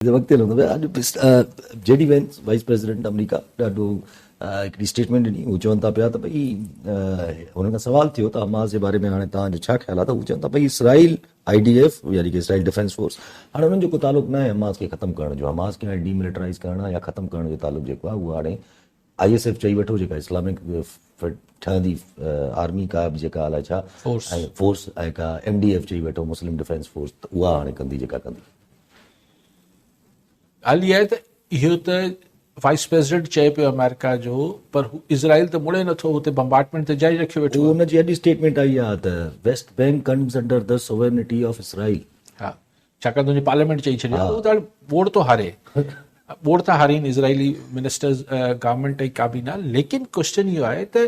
वक़्तु हलंदो अॼु JD Vance wise president America ॾाढो हिकिड़ी स्टेटमेंट ॾिनी। हू चवनि था पिया त भई हुननि खां सवाल थियो त हमास जे बारे में हाणे तव्हांजो छा ख़्यालु आहे, त हू चवनि था भई इसराइल IDF यानी कि इसराइल डिफेंस फोर्स हाणे हुननि जो को तालुक़ु न आहे हमास खे ख़तमु करण जो। हमास खे हाणे डीमिलिटराइज़ करण या ख़तमु करण जो तालुक़ु जेको आहे उहो हाणे ISF चई वठो, जेका इस्लामिक ठहंदी आर्मी का बि जेका अलाए छा फोर्स ऐं का MDF चई वठो मुस्लिम डिफेंस फोर्स, त उहा हाणे कंदी जेका कंदी। ॻाल्हि इहा आहे त इहो त वाइस प्रेसिडेंट चए पियो अमेरिका जो, पर इज़राइल त मुड़े नथो, हुते बम्बार्डमेंट त जारी रखियो वेठो। हुनजी अॼु स्टेटमेंट आई आहे त West Bank comes under the sovereignty of Israel. हा, छाकाणि तुंहिंजी पार्लियामेंट चई छॾियो, उहो त बोर्ड थो हारे, बोर्ड था हारीनि इज़राइली मिनिस्टर्स गवर्नमेंट ऐं काबीना। लेकिन क्वेश्चन इहो आहे त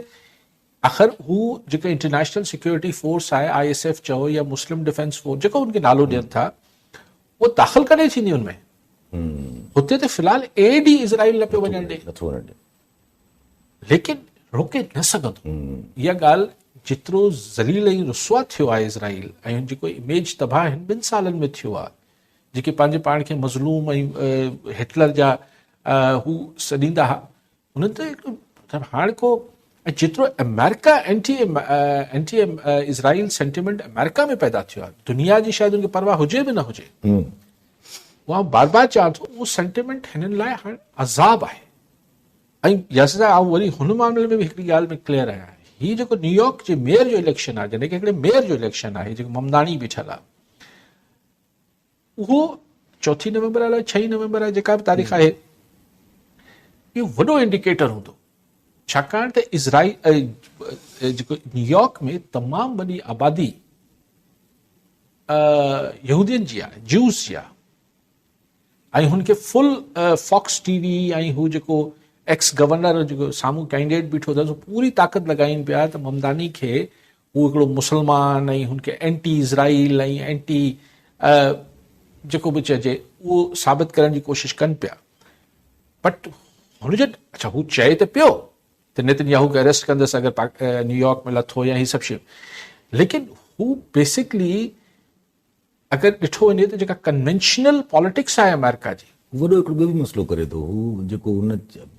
आख़िर हू जेका इंटरनेशनल सिक्योरिटी फोर्स आहे ISF चओ या मुस्लिम डिफेंस फोर्स जेको उनखे नालो ॾियनि था, उहो दाख़िल कॾहिं थींदी हुनमें? हुते त फ़िलहाल एड ई इज़राइल न पियो वञणु ॾे, लेकिन रोके न सघंदो। इहा ॻाल्हि जेतिरो ज़लील ऐं रुसवा थियो आहे इज़राइल ऐं जेको इमेज तबाह हिन 2 सालनि में थियो आहे, जेके पंहिंजे पाण खे मज़लूम ऐं हिटलर जा हू सॾींदा हुआ, हुननि त हाणे को जेतिरो America anti Israel sentiment America में पैदा थियो आहे, दुनिया जी शायदि उनखे परवाह हुजे बि न हुजे, उहा बार बार चवां थो उहो सेंटिमेंट हिननि लाइ हाणे अज़ाब आहे। ऐं यासिर आउं वरी हुन मामले में बि हिकिड़ी ॻाल्हि में क्लियर आहियां, हीउ जेको न्यूयॉर्क जे मेयर जो इलेक्शन आहे, जॾहिं की हिकिड़े मेयर जो इलेक्शन आहे जेको ममदानी बीठल आहे, उहो 4 नवंबर आहे 6 नवंबर आहे, जेका बि तारीख़ आहे, इहो वॾो इंडिकेटर हूंदो। छाकाणि त इज़राइल जेको न्यूयॉर्क में तमामु वॾी आबादी यहूदियुनि जी आहे, ज्यूस जी आहे, ऐं हुनखे फुल फॉक्स TV ऐं हू जेको एक्स गवर्नर जेको साम्हूं कैंडिडेट बीठो अथसि, पूरी ताक़त लॻाइनि पिया त ममदानी खे हू हिकिड़ो मुस्लमान ऐं हुनखे एंटी इज़राइल ऐं एंटी जेको बि चइजे उहो साबित करण जी कोशिशि कनि पिया। बट हुनजो अच्छा हू चए त पियो त नेतन्याहू खे अरेस्ट कंदसि अगरि न्यूयॉर्क में लथो या हीअ सभु शयूं, लेकिन हू बेसिकली अगरि ॾिठो वञे त जेका कन्वेंशनल पॉलिटिक्स आहे अमेरिका जी, वॾो हिकिड़ो ॿियो बि मसइलो करे थो। हू जेको हुन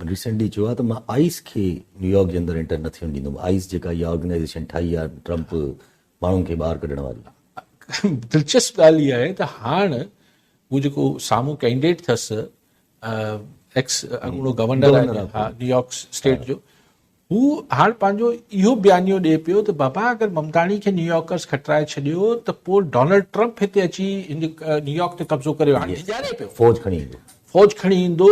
रिसेंटली चयो आहे त मां आइस खे न्यूयॉर्क जे अंदरि एंटर न थियणु ॾींदुमि। आइस जेका इहा ऑर्गेनाइज़ेशन ठाही आहे ट्रंप माण्हुनि खे ॿाहिरि कढण वारी। दिलचस्प ॻाल्हि इहा आहे त हाणे हू जेको साम्हूं कैंडिडेट अथसि एक्स अॻूणो गवर्नर आहे न्यूयॉर्क स्टेट जो, हू हाणे पंहिंजो इहो बयानियो ॾिए पियो त बाबा अगरि ममदानी खे न्यूयॉर्कर्स खटराए छॾियो त पोइ डोनाल्ड ट्रंप हिते अची न्यूयॉर्क ते कब्ज़ो करे हाणे पियो, फौज खणी ईंदो,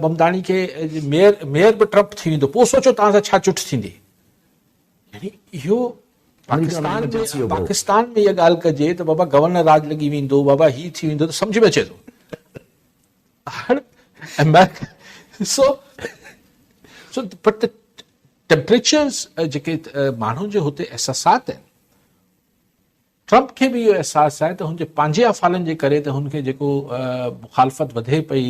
ममदानी खे मेयर बि ट्रंप थी वेंदो, पोइ सोचो तव्हां सां छा चुट थींदी। यानी इहो पाकिस्तान में इहा ॻाल्हि कजे त बाबा गवर्नर राज लॻी वेंदो, बाबा हीअ थी वेंदो, त सम्झ में अचे थो। हाणे अमेरिका सो बट टेम्परेचर्स जेके माण्हुनि जे हुते एहसासात आहिनि, ट्रंप खे बि इहो अहसासु आहे त हुनजे पंहिंजे अफ़ालनि जे करे त हुनखे जेको मुखालफ़त वधे पई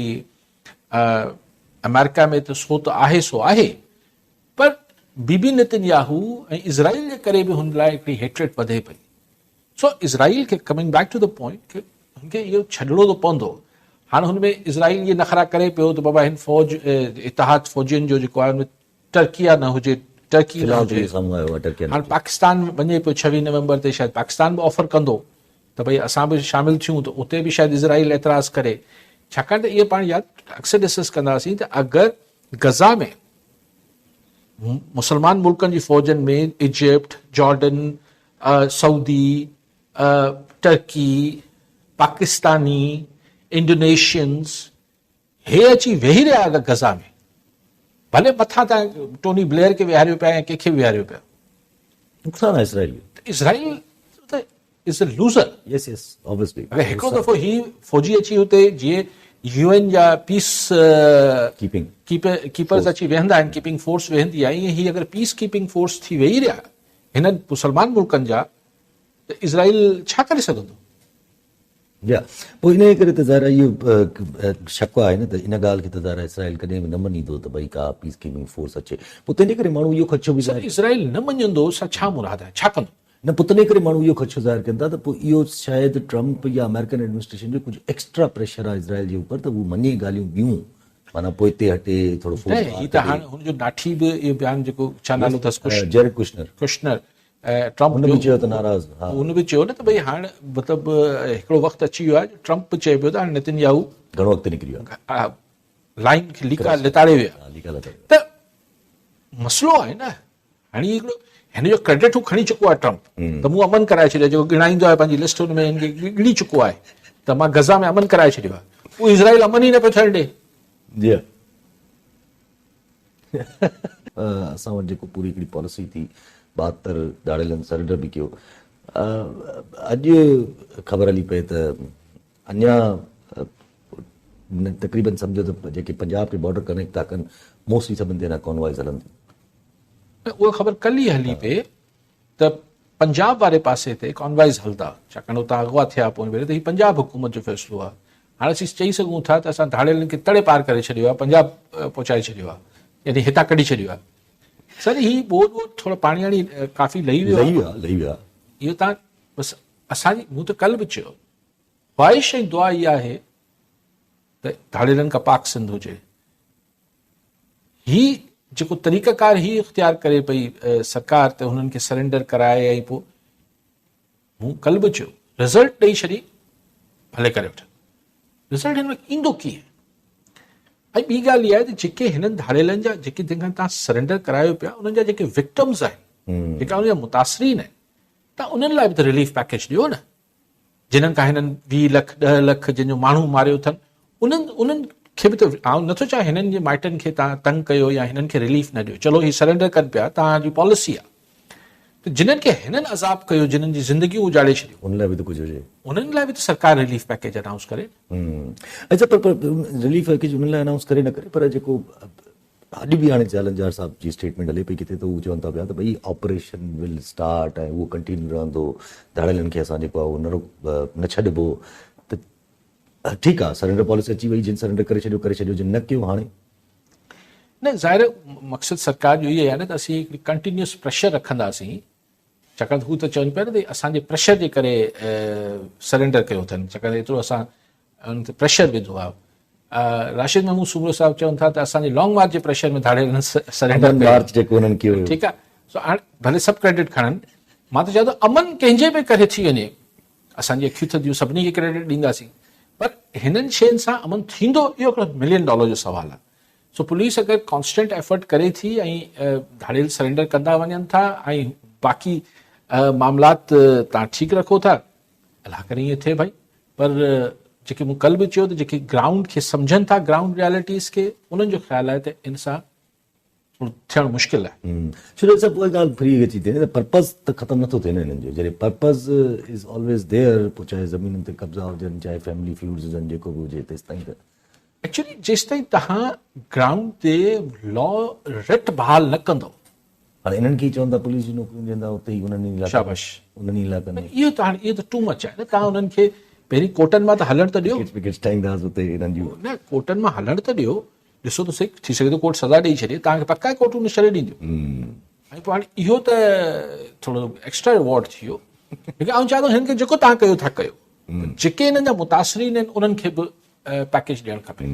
अमेरिका में, त सो त आहे सो आहे, पर बीबी नेतन्याहू ऐं इज़राइल जे करे बि हुन लाइ हिकिड़ी हेट्रेट वधे पई। सो इज़राइल खे coming back to the point कि हुनखे इहो छॾिणो त पवंदो। हाणे हुनमें इज़राइल इहे नखरा करे पियो त बाबा हिन फौज इतिहाद फ़ौजियुनि जो जेको आहे हुनमें टर्किया न हुजे, टर्की न हुजे। हाणे पाकिस्तान वञे पियो 26 नवंबर ते, शायदि पाकिस्तान बि ऑफर कंदो त भई असां बि शामिल थियूं, त उते बि शायदि इज़राइल एतिराज़ करे। छाकाणि त इहे पाण यादि अक्सर डिस्कस कंदासीं त अगरि गज़ा में मुस्लमान मुल्कनि जी फ़ौजनि में Egypt, Jordan, Saudi, Turkey, Pakistani, Indonesians हे अची वेही रहिया अगरि गज़ा में, भले मथां तव्हां टोनी ब्लेयर खे विहारियो पिया या कंहिंखे विहारियो पिया, नुक़सानु आहे इज़राइल। इज़राइल त is a loser. Yes Yes obviously. अगरि हिकिड़ो दफ़ो ही फौजी अची हुते जीअं UN जा पीस कीपर्स अची वेहंदा आहिनि, कीपिंग फोर्स वेहंदी आहे, ईअं ही अगरि पीस कीपिंग फोर्स थी वेही रहिया हिननि मुसलमान मुल्कनि जा, त इज़राइल छा करे सघंदो? या पोइ इन करे त ज़ाहिर इहो शक आहे न त इन ॻाल्हि खे त ज़ाहिर इज़राइल कॾहिं बि न मञींदो त भई का पीस कीपिंग फोर्स अचे। पोइ तंहिंजे करे माण्हू इहो ख़दशो बि इज़राइल न मञंदो, छा मुराद आहे, छा कंदो? न पोइ तॾहिं करे माण्हू इहो ख़दशो ज़ाहिर कनि था त पोइ इहो शायदि ट्रम्प या अमेरिकन एडमिनिस्ट्रेशन जो कुझु एक्स्ट्रा प्रेशर आहे इज़राइल जे ऊपर त उहो मञे ॻाल्हियूं ॿियूं माना पोइ हिते हटे थोरो न ही त हाणे हुनजो नाठी बि इहो बयानु जेको छा नालो अथसि जेरेड कुशनर कुशनर ट्रम्प हुन बि चयो त नाराज़ हा हुन बि चयो न त भई हाणे मतिलबु हिकिड़ो वक़्तु अची वियो आहे ट्रम्प चए पियो त हाणे नेतन्याहू घणो वक़्तु निकिरी वियो आहे लाइन खे लिताड़े विया हा, लिका लता। त मसइलो आहे न हाणे हिकिड़ो हिन जो क्रेडिट हू खणी चुको आहे ट्रम्प त मूं अमन कराए छॾियो जेको गिणाईंदो आहे पंहिंजी लिस्ट हुन में हिन खे गिणी चुको आहे त मां गज़ा में अमन कराए छॾियो आहे उहो इज़राइल अमन ई न पियो थियणु ॾे जी असां वटि जेको पूरी हिकिड़ी पॉलिसी थी 72 दाड़ेलनि सरेंडर बि कयो अॼु ख़बर हली पए त अञा तक़रीबन सम्झो त जेके पंजाब खे बॉर्डर कनेक्ट था कनि मोस्टली सभिनि ते कॉन्वॉइस हलनि थियूं उहा ख़बर कल्ह ई हली पए त पंजाब वारे पासे ते कॉन्वाइस हलंदा छाकाणि उतां अॻुवा थिया पोइ वरी त हीउ पंजाब हुकूमत जो फ़ैसिलो आहे हाणे असीं चई सघूं था त असां धाड़ेलनि खे तड़े पार करे छॾियो आहे पंजाब पहुचाए छॾियो आहे यानी हितां कढी छॾियो आहे सर हीउ ॿोॾ थोरो पाणी वाणी काफ़ी लही वियो आहे लही वियो इहो तव्हां बसि असांजी मूं त कल्ह बि चयो ख़्वाहिश ऐं दुआ इहा आहे त धाड़ेलनि खां पाक सिंध हुजे ही जेको तरीक़ाकार ही इख़्तियार करे पई सरकार त हुननि खे सरेंडर कराए ऐं पोइ मूं कल्ह बि चयो रिज़ल्ट ॾेई छॾी भले करे वठनि रिज़ल्ट हिन में ईंदो कीअं ऐं ॿी ॻाल्हि इहा आहे त जेके हिननि धाड़ेलनि जा जेके जंहिंखां तव्हां सरेंडर करायो पिया उन्हनि जा जेके विक्टिम्स आहिनि जेका उनजा मुतासिरीन आहिनि तव्हां उन्हनि लाइ बि त रिलीफ पैकेज ॾियो न जिन्हनि खां हिननि 20 लख 10 लख जंहिंजो माण्हू मारियो अथनि उन्हनि खे बि त आउं नथो चाहियां हिननि जे माइटनि खे तव्हां तंग कयो या हिननि खे रिलीफ न ॾियो चलो ही सरेंडर कनि पिया तव्हांजी पॉलिसी आहे त जिन्हनि खे हिननि अज़ाब कयो जिन्हनि जी ज़िंदगियूं उजाड़े छॾियूं उन लाइ बि त कुझु हुजे उन्हनि लाइ बि त सरकार रिलीफ पैकेज अनाउंस करे अच्छा पर रिलीफ पैकेज उन लाइ अनाउंस करे न करे पर जेको अॼु बि हाणे जालंजार साहब जी स्टेटमेंट हले पई किथे त उहो चवनि था पिया त भई ऑपरेशन विल स्टार्ट ऐं उहो कंटिन्यू रहंदो धाड़ेलनि खे असां जेको आहे उहो न छॾिबो त ठीकु आहे सरेंडर पॉलिसी अची वई जिन सरेंडर करे छॾियो जिन न कयो हाणे न ज़ाहिर मक़सदु सरकार जो इहो आहे न त असीं हिकिड़ी कंटिन्यूअस प्रेशर रखंदासीं छाकाणि हू त चवनि पिया न त असांजे प्रेशर जे करे सरेंडर कयो अथनि छाकाणि एतिरो असां उन ते प्रेशर विधो आहे राशिद महमूद सूबरो साहब चवनि था त असांजे लॉन्ग मार्च जे प्रेशर में धाड़ेलनि सरेंडर मार्च जेको उन्हनि कयो ठीकु आहे सो हाणे भले सभु क्रेडिट खणनि मां त चवां थो अमन कंहिंजे बि करे थी वञे असांजी अखियूं थदियूं सभिनी खे क्रेडिट ॾींदासीं पर हिननि शयुनि सां अमन थींदो इहो हिकिड़ो $1 मिलियन जो सुवालु आहे सो पुलिस अगरि कॉन्स्टेंट एफर्ट करे थी ऐं धाड़ेल सरेंडर कंदा वञनि था ऐं बाक़ी मामलात तव्हां ठीकु रखो था अलाह करे ईअं थिए भाई पर जेके मूं कल्ह बि चयो त जेके ग्राउंड खे सम्झनि था ग्राउंड रियलिटीज़ खे उन्हनि जो ख़्यालु आहे त इन सां थोरो थियणु मुश्किल आहे छो सभु उहा ॻाल्हि फ्री अची थिए न पर्पज़ त ख़तमु नथो थिए न हिननि जो जॾहिं पर्पज़ इज़ ऑलवेज़ देयर पोइ चाहे ज़मीनुनि ते कब्ज़ा हुजनि चाहे फैमिली फ्यूड्स हुजनि जेको बि हुजे तेसि ताईं त एक्चुअली जेसि ताईं तव्हां ग्राउंड ते लॉ रट बहाल न कंदो हाणे इन्हनि खे चवनि था पुलिस जी नौकरियूं ॾींदा उते ई उन्हनि शाबाश उन्हनि इलाइक़नि में इहो त हाणे इहो त टू मच आहे न तव्हां उन्हनि खे पहिरीं कोर्टनि मां त हलण त ॾियो विकेट्स ठाहींदासीं उते हिननि जूं न कोर्टनि मां हलण त ॾियो ॾिसो त सही थी सघे थो कोर्ट सज़ा ॾेई छॾे तव्हांखे पका कोर्टूं न छॾे ॾींदियूं ऐं पोइ हाणे इहो त थोरो एक्स्ट्रा रिवॉर्ड थी वियो लेकिन आउं चाहियां थो हिननि खे जेको तव्हां कयो था कयो जेके हिननि जा मुतासिरीन आहिनि उन्हनि खे बि पैकेज ॾियणु खपे